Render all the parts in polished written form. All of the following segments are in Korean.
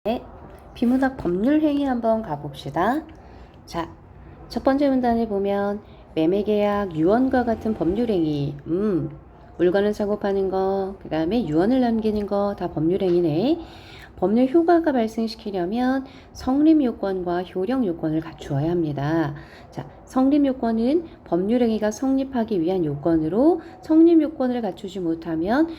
네, 비문학 법률행위 한번 가봅시다. 자, 첫 번째 문단에 보면 매매계약, 유언과 같은 법률행위. 물건을 사고 파는 거, 그 다음에 유언을 남기는 거 다 법률행위네. 법률 효과가 발생시키려면 성립 요건과 효력 요건을 갖추어야 합니다. 자, 성립 요건은 법률행위가 성립하기 위한 요건으로 성립 요건을 갖추지 못하면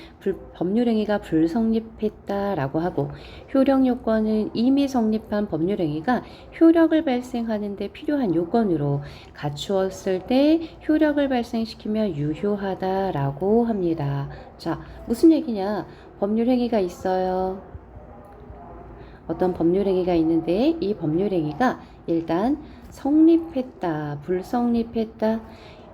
법률행위가 불성립했다라고 하고, 효력 요건은 이미 성립한 법률행위가 효력을 발생하는 데 필요한 요건으로 갖추었을 때 효력을 발생시키면 유효하다라고 합니다. 자, 무슨 얘기냐? 법률행위가 있어요. 어떤 법률행위가 있는데 이 법률행위가 일단 성립했다, 불성립했다,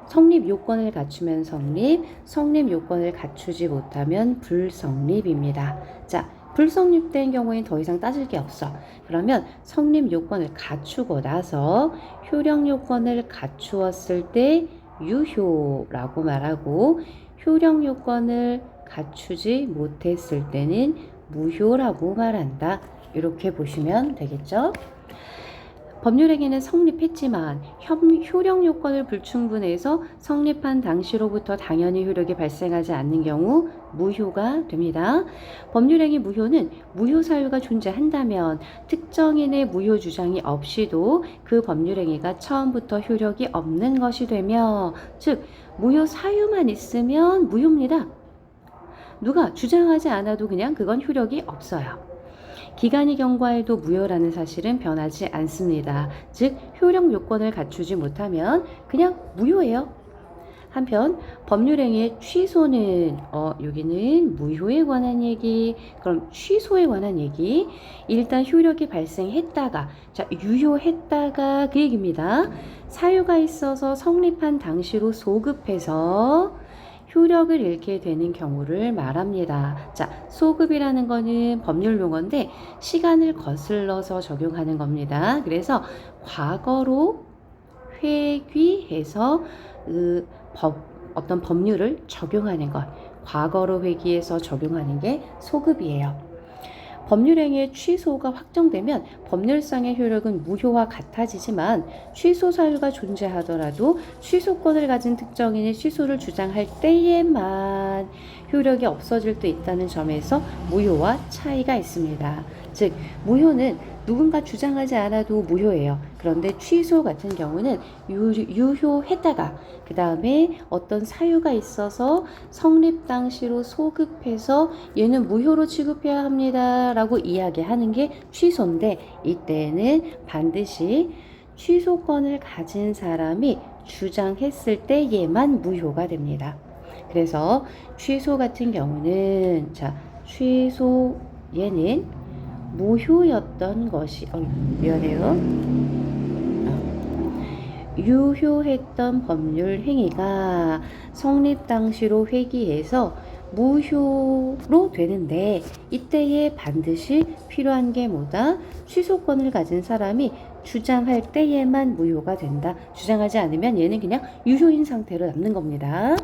성립 요건을 갖추면 성립, 성립 요건을 갖추지 못하면 불성립입니다. 자, 불성립된 경우엔 더 이상 따질 게 없어. 그러면 성립 요건을 갖추고 나서 효력 요건을 갖추었을 때 유효라고 말하고, 효력 요건을 갖추지 못했을 때는 무효라고 말한다. 이렇게 보시면 되겠죠? 법률행위는 성립했지만 효력 요건을 불충분해서 성립한 당시로부터 당연히 효력이 발생하지 않는 경우 무효가 됩니다. 법률행위 무효는 무효 사유가 존재한다면 특정인의 무효 주장이 없이도 그 법률행위가 처음부터 효력이 없는 것이 되며, 즉 무효 사유만 있으면 무효입니다. 누가 주장하지 않아도 그냥 그건 효력이 없어요. 기간이 경과해도 무효라는 사실은 변하지 않습니다. 즉 효력 요건을 갖추지 못하면 그냥 무효예요. 한편 법률행위의 취소는 여기는 무효에 관한 얘기, 그럼 취소에 관한 얘기. 일단 효력이 발생했다가, 자, 유효했다가 그 얘기입니다. 사유가 있어서 성립한 당시로 소급해서 효력을 잃게 되는 경우를 말합니다. 자, 소급이라는 거는 법률 용어인데 시간을 거슬러서 적용하는 겁니다. 그래서 과거로 회귀해서 어떤 법률을 적용하는 것, 과거로 회귀해서 적용하는 게 소급이에요. 법률행위의 취소가 확정되면 법률상의 효력은 무효와 같아지지만, 취소 사유가 존재하더라도 취소권을 가진 특정인이 취소를 주장할 때에만 효력이 없어질 때 있다는 점에서 무효와 차이가 있습니다. 즉 무효는 누군가 주장하지 않아도 무효예요. 그런데 취소 같은 경우는 유효했다가 그 다음에 어떤 사유가 있어서 성립 당시로 소급해서 얘는 무효로 취급해야 합니다 라고 이야기하는 게 취소인데, 이때는 반드시 취소권을 가진 사람이 주장했을 때에만 무효가 됩니다. 그래서 취소 같은 경우는, 자, 취소 얘는 무효였던 것이 미안해요. 유효했던 법률 행위가 성립 당시로 회귀해서 무효로 되는데, 이때에 반드시 필요한 게 뭐다? 취소권을 가진 사람이 주장할 때에만 무효가 된다. 주장하지 않으면 얘는 그냥 유효인 상태로 남는 겁니다.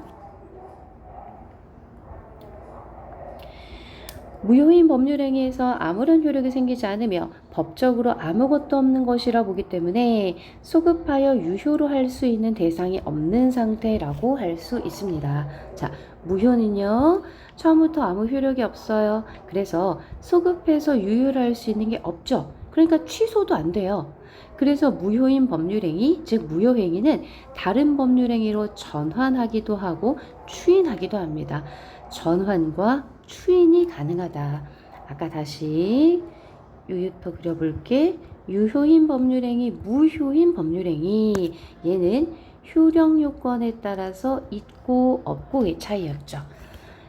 무효인 법률행위에서 아무런 효력이 생기지 않으며 법적으로 아무것도 없는 것이라 보기 때문에 소급하여 유효로 할 수 있는 대상이 없는 상태라고 할 수 있습니다. 자, 무효는요, 처음부터 아무 효력이 없어요. 그래서 소급해서 유효로 할 수 있는 게 없죠. 그러니까 취소도 안 돼요. 그래서 무효인 법률행위, 즉 무효행위는 다른 법률행위로 전환하기도 하고 추인하기도 합니다. 전환과 추인이 가능하다. 아까 다시 요유터 그려볼게. 유효인 법률행위, 무효인 법률행위. 얘는 효력 요건에 따라서 있고 없고의 차이였죠.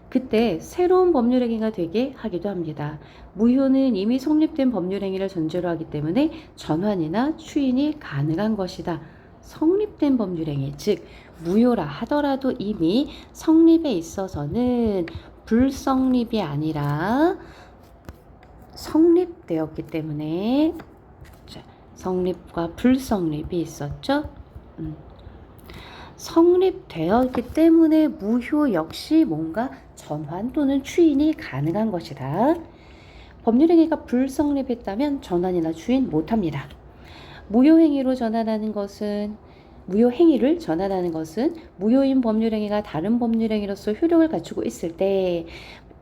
그때 새로운 법률행위가 되게 하기도 합니다. 무효는 이미 성립된 법률행위를 전제로 하기 때문에 전환이나 추인이 가능한 것이다. 성립된 법률행위, 즉 무효라 하더라도 이미 성립에 있어서는 불성립이 아니라 성립되었기 때문에, 성립과 불성립이 있었죠. 성립되었기 때문에 무효 역시 뭔가 전환 또는 추인이 가능한 것이다. 법률행위가 불성립했다면 전환이나 추인 못합니다. 무효행위로 전환하는 것은 무효행위를 전환하는 것은 무효인 법률행위가 다른 법률행위로서 효력을 갖추고 있을 때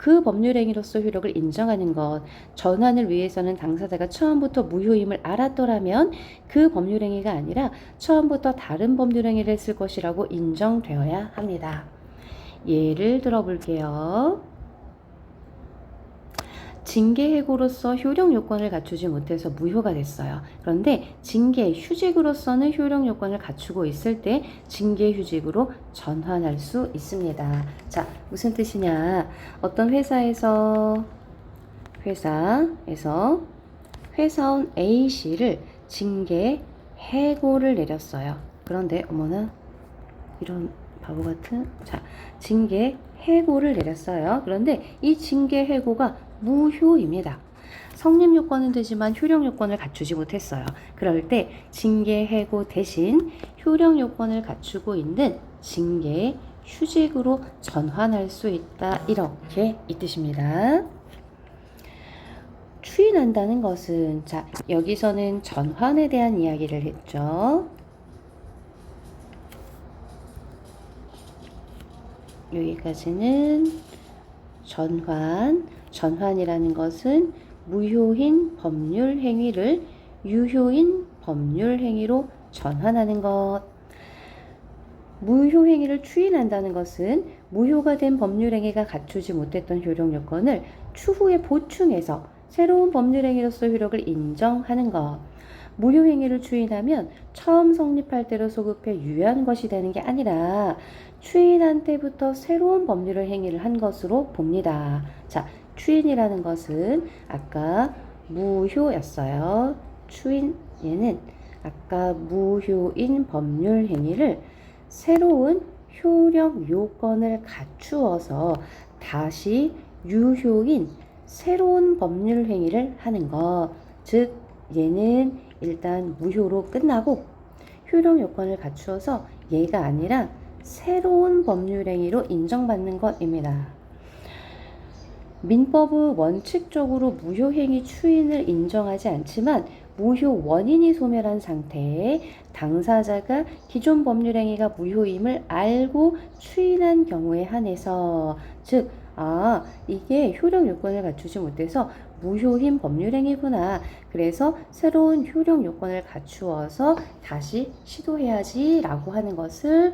그 법률행위로서 효력을 인정하는 것, 전환을 위해서는 당사자가 처음부터 무효임을 알았더라면 그 법률행위가 아니라 처음부터 다른 법률행위를 했을 것이라고 인정되어야 합니다. 예를 들어 볼게요. 징계해고로서 효력 요건을 갖추지 못해서 무효가 됐어요. 그런데 징계, 휴직으로서는 효력 요건을 갖추고 있을 때 징계, 휴직으로 전환할 수 있습니다. 자, 무슨 뜻이냐? 어떤 회사원 A씨를 징계, 해고를 내렸어요. 그런데 어머나 이런 바보 같은 징계, 해고를 내렸어요. 그런데 이 징계, 해고가 무효입니다. 성립 요건은 되지만 효력 요건을 갖추지 못했어요. 그럴 때 징계, 해고 대신 효력 요건을 갖추고 있는 징계, 휴직으로 전환할 수 있다. 이렇게 이 뜻입니다. 추인한다는 것은 여기서는 전환에 대한 이야기를 했죠. 여기까지는 전환이라는 것은 무효인 법률 행위를 유효인 법률 행위로 전환하는 것. 무효 행위를 추인한다는 것은 무효가 된 법률 행위가 갖추지 못했던 효력 요건을 추후에 보충해서 새로운 법률 행위로서 효력을 인정하는 것. 무효 행위를 추인하면 처음 성립할 때로 소급해 유효한 것이 되는 게 아니라 추인한 때부터 새로운 법률을 행위를 한 것으로 봅니다. 자, 추인이라는 것은 아까 무효였어요. 추인, 얘는 아까 무효인 법률 행위를 새로운 효력 요건을 갖추어서 다시 유효인 새로운 법률 행위를 하는 것. 즉, 얘는 일단 무효로 끝나고 효력 요건을 갖추어서 얘가 아니라 새로운 법률 행위로 인정받는 것입니다. 민법은 원칙적으로 무효행위 추인을 인정하지 않지만 무효 원인이 소멸한 상태에 당사자가 기존 법률행위가 무효임을 알고 추인한 경우에 한해서 즉 이게 효력 요건을 갖추지 못해서 무효인 법률행위구나. 그래서 새로운 효력 요건을 갖추어서 다시 시도해야지 라고 하는 것을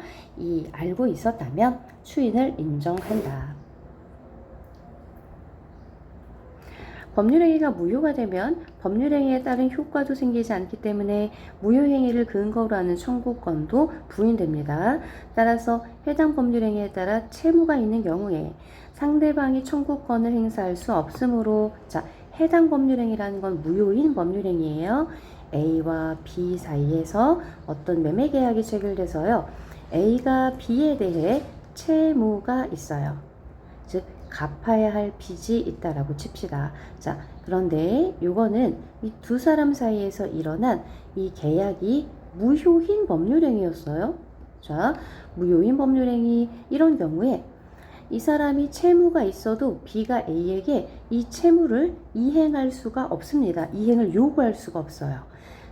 알고 있었다면 추인을 인정한다. 법률행위가 무효가 되면 법률행위에 따른 효과도 생기지 않기 때문에 무효행위를 근거로 하는 청구권도 부인됩니다. 따라서 해당 법률행위에 따라 채무가 있는 경우에 상대방이 청구권을 행사할 수 없으므로 해당 법률행위라는 건 무효인 법률행위예요. A와 B 사이에서 어떤 매매계약이 체결돼서요. A가 B에 대해 채무가 있어요. 즉 갚아야 할 빚이 있다라고 칩시다. 그런데 요거는 이 두 사람 사이에서 일어난 이 계약이 무효인 법률행위였어요. 무효인 법률행위 이런 경우에 이 사람이 채무가 있어도 B가 A에게 이 채무를 이행할 수가 없습니다. 이행을 요구할 수가 없어요.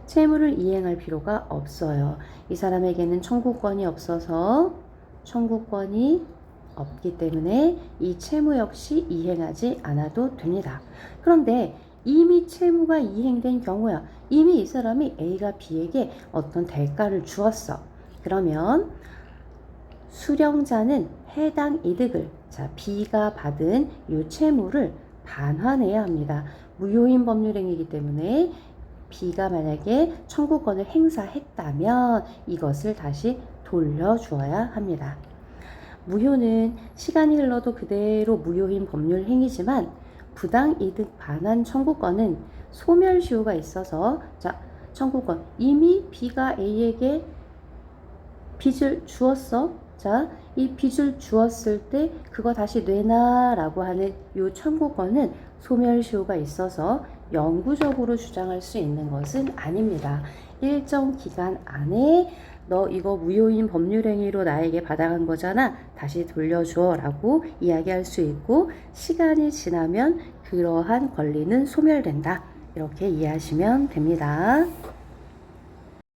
채무를 이행할 필요가 없어요. 이 사람에게는 청구권이 없어서 청구권이 없기 때문에 이 채무 역시 이행하지 않아도 됩니다. 그런데 이미 채무가 이행된 경우야. 이미 이 사람이 A가 B에게 어떤 대가를 주었어. 그러면 수령자는 해당 이득을 B가 받은 이 채무를 반환해야 합니다. 무효인 법률행위이기 때문에 B가 만약에 청구권을 행사했다면 이것을 다시 돌려주어야 합니다. 무효는 시간이 흘러도 그대로 무효인 법률 행위지만 부당이득 반환 청구권은 소멸시효가 있어서 청구권 이미 B가 A에게 빚을 주었어. 이 빚을 주었을 때 그거 다시 내놔 라고 하는 이 청구권은 소멸시효가 있어서 영구적으로 주장할 수 있는 것은 아닙니다. 일정 기간 안에 너 이거 무효인 법률행위로 나에게 받아간 거잖아. 다시 돌려줘 라고 이야기할 수 있고, 시간이 지나면 그러한 권리는 소멸된다. 이렇게 이해하시면 됩니다.